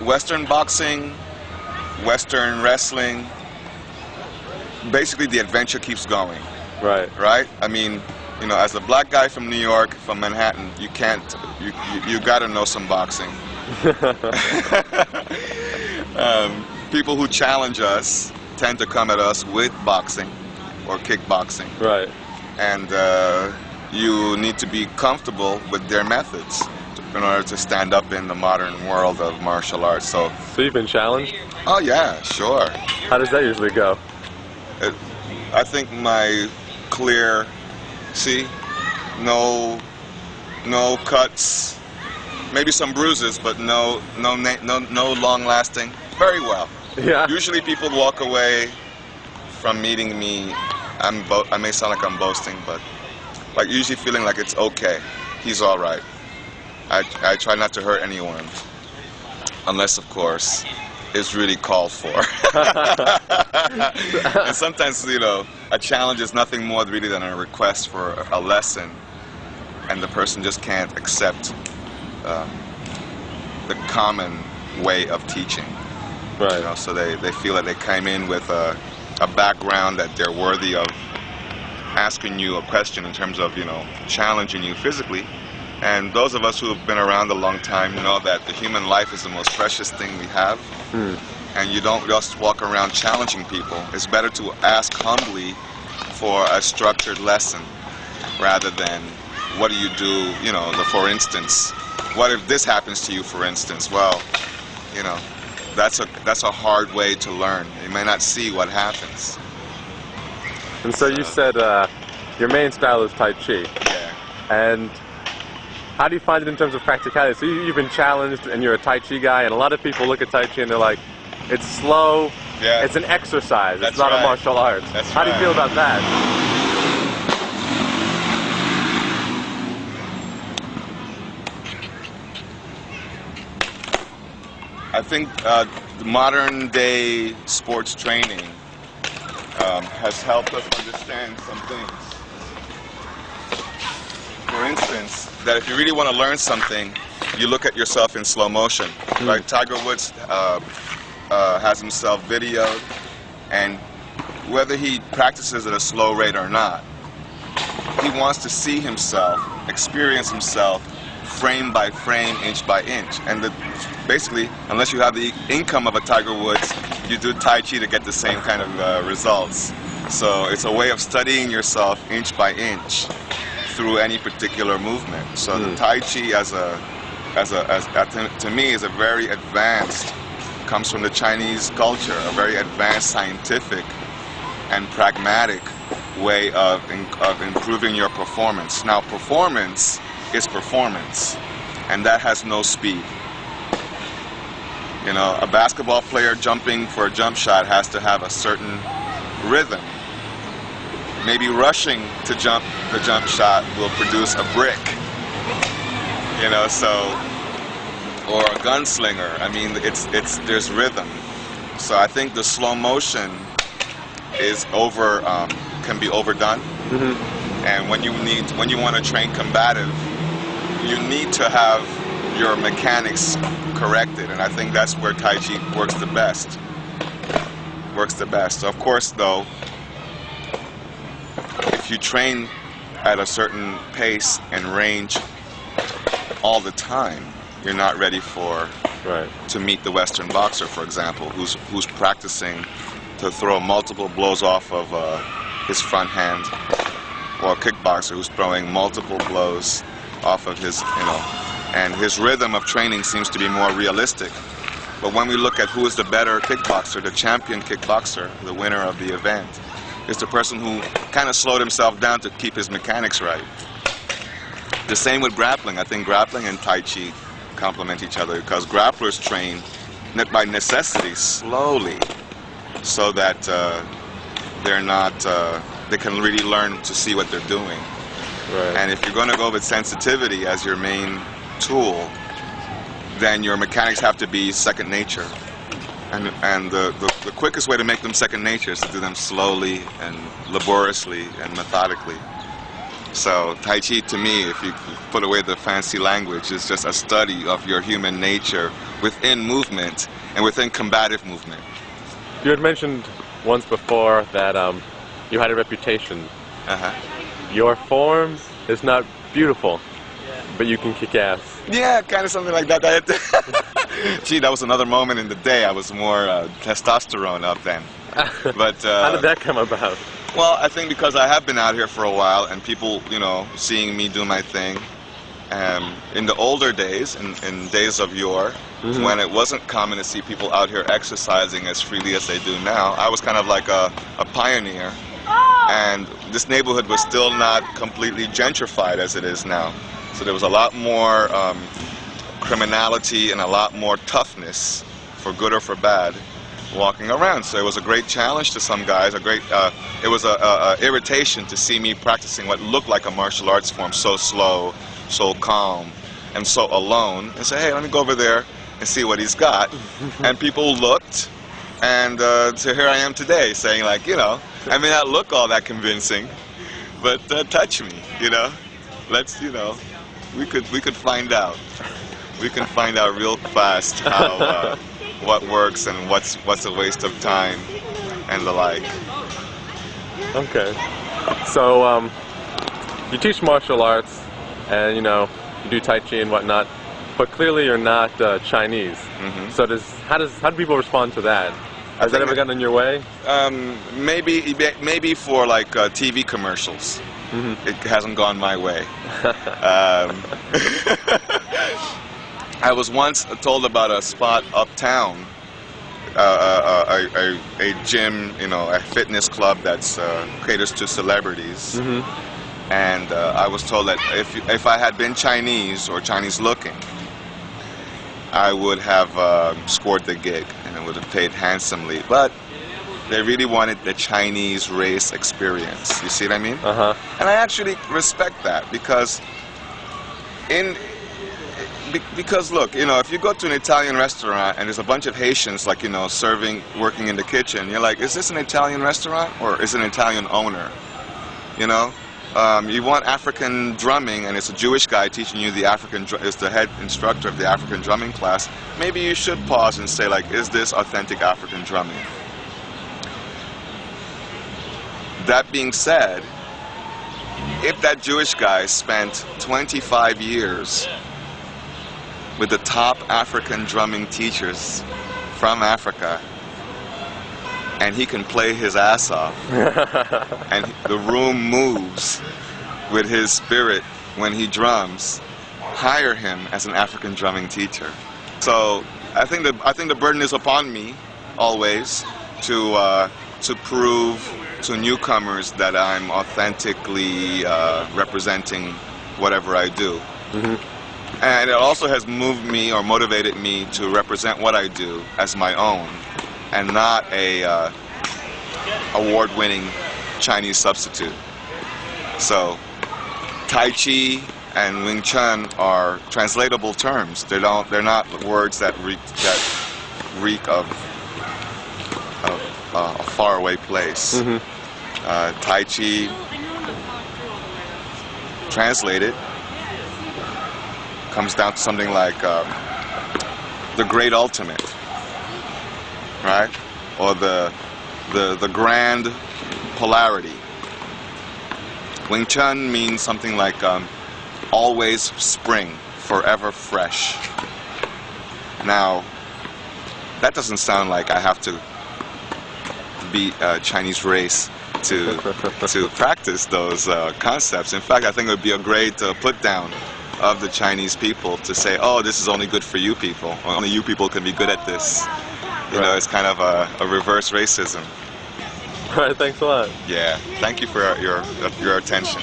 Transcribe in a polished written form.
Western boxing, Western wrestling, basically the adventure keeps going. Right. Right? I mean, you know, as a black guy from New York, from Manhattan, you gotta know some boxing. People who challenge us tend to come at us with boxing or kickboxing. Right. And you need to be comfortable with their methods in order to stand up in the modern world of martial arts. So you've been challenged? Oh yeah, sure. How does that usually go? I think my clear, see, no cuts, maybe some bruises, but no long lasting. Very well. Yeah. Usually people walk away from meeting me. I may sound like I'm boasting, but like usually feeling like it's okay. He's all right. I try not to hurt anyone, unless of course it's really called for. And sometimes, you know, a challenge is nothing more really than a request for a lesson, and the person just can't accept the common way of teaching. Right. You know, so they feel that they came in with a background that they're worthy of asking you a question in terms of, you know, challenging you physically. And those of us who have been around a long time know that the human life is the most precious thing we have. And you don't just walk around challenging people. It's better to ask humbly for a structured lesson rather than what do you do, you know, for instance. What if this happens to you, for instance? Well, you know, that's a hard way to learn. You may not see what happens. And so you said your main style is Tai Chi. Yeah. And how do you find it in terms of practicality? So you've been challenged and you're a Tai Chi guy, and a lot of people look at Tai Chi and they're like, it's slow, it's an exercise, it's not a martial arts. How do you feel about that? I think the modern day sports training has helped us understand some things. For instance, that if you really want to learn something, you look at yourself in slow motion. Right? Tiger Woods has himself videoed, and whether he practices at a slow rate or not, he wants to see himself, experience himself, frame by frame, inch by inch. And basically, unless you have the income of a Tiger Woods, you do Tai Chi to get the same kind of results. So it's a way of studying yourself inch by inch through any particular movement. So the Tai Chi to me is a very advanced, comes from the Chinese culture, a very advanced scientific and pragmatic way of improving your performance. Now performance is performance, and that has no speed. You know, a basketball player jumping for a jump shot has to have a certain rhythm. Maybe rushing to jump the jump shot will produce a brick. You know, so, or a gunslinger. I mean, there's rhythm. So I think the slow motion is can be overdone. And when you want to train combative, you need to have your mechanics corrected, and I think that's where Tai Chi works the best. So of course, though, if you train at a certain pace and range all the time, you're not ready to meet the Western boxer, for example, who's practicing to throw multiple blows off of his front hand, or a kickboxer who's throwing multiple blows off of his, you know, and his rhythm of training seems to be more realistic. But when we look at who is the better kickboxer, the champion kickboxer, the winner of the event, is the person who kind of slowed himself down to keep his mechanics right. The same with grappling. I think grappling and Tai Chi complement each other because grapplers train by necessity slowly, so that they can really learn to see what they're doing. Right. And if you're going to go with sensitivity as your main tool, then your mechanics have to be second nature. And the quickest way to make them second nature is to do them slowly and laboriously and methodically. So Tai Chi, to me, if you put away the fancy language, is just a study of your human nature within movement and within combative movement. You had mentioned once before that you had a reputation. Your form is not beautiful, but you can kick ass. Yeah, kind of something like that. Gee, that was another moment in the day. I was more testosterone up then. But how did that come about? Well, I think because I have been out here for a while, and people, you know, seeing me do my thing. In the older days, in days of yore, when it wasn't common to see people out here exercising as freely as they do now, I was kind of like a pioneer. And this neighborhood was still not completely gentrified as it is now. So there was a lot more criminality and a lot more toughness, for good or for bad, walking around. So it was a great challenge to some guys. It was a irritation to see me practicing what looked like a martial arts form, so slow, so calm, and so alone, and say, hey, let me go over there and see what he's got. And people looked, and so here I am today, saying, like, you know, I may not look all that convincing, but touch me, you know. Let's, you know, we could find out. We can find out real fast how what works and what's a waste of time and the like. Okay. So you teach martial arts, and you know you do Tai Chi and whatnot, but clearly you're not Chinese. So how do people respond to that? Has that ever gotten in your way? Maybe for like TV commercials. It hasn't gone my way. I was once told about a spot uptown, a gym, you know, a fitness club that's caters to celebrities. And I was told that if I had been Chinese or Chinese looking, I would have scored the gig and I would have paid handsomely. But they really wanted the Chinese race experience. You see what I mean? And I actually respect that because look, you know, if you go to an Italian restaurant and there's a bunch of Haitians, like, you know, working in the kitchen, you're like, is this an Italian restaurant or is it an Italian owner? You know? You want African drumming and it's a Jewish guy teaching you is the head instructor of the African drumming class. Maybe you should pause and say, like, is this authentic African drumming? That being said, if that Jewish guy spent 25 years with the top African drumming teachers from Africa, and he can play his ass off, and the room moves with his spirit when he drums, hire him as an African drumming teacher. So I think the burden is upon me always to prove to newcomers that I'm authentically representing whatever I do. And it also has moved me or motivated me to represent what I do as my own and not a award-winning Chinese substitute. So Tai Chi and Wing Chun are translatable terms. They're not words that reek of a faraway place. Tai Chi, translated, comes down to something like the great ultimate, right? Or the grand polarity. Wing Chun means something like always spring, forever fresh. Now, that doesn't sound like I have to be a Chinese race to practice those concepts. In fact, I think it would be a great put down of the Chinese people to say, oh, this is only good for you people. Only you people can be good at this. You know, it's kind of a reverse racism. All right, thanks a lot. Yeah, thank you for your attention.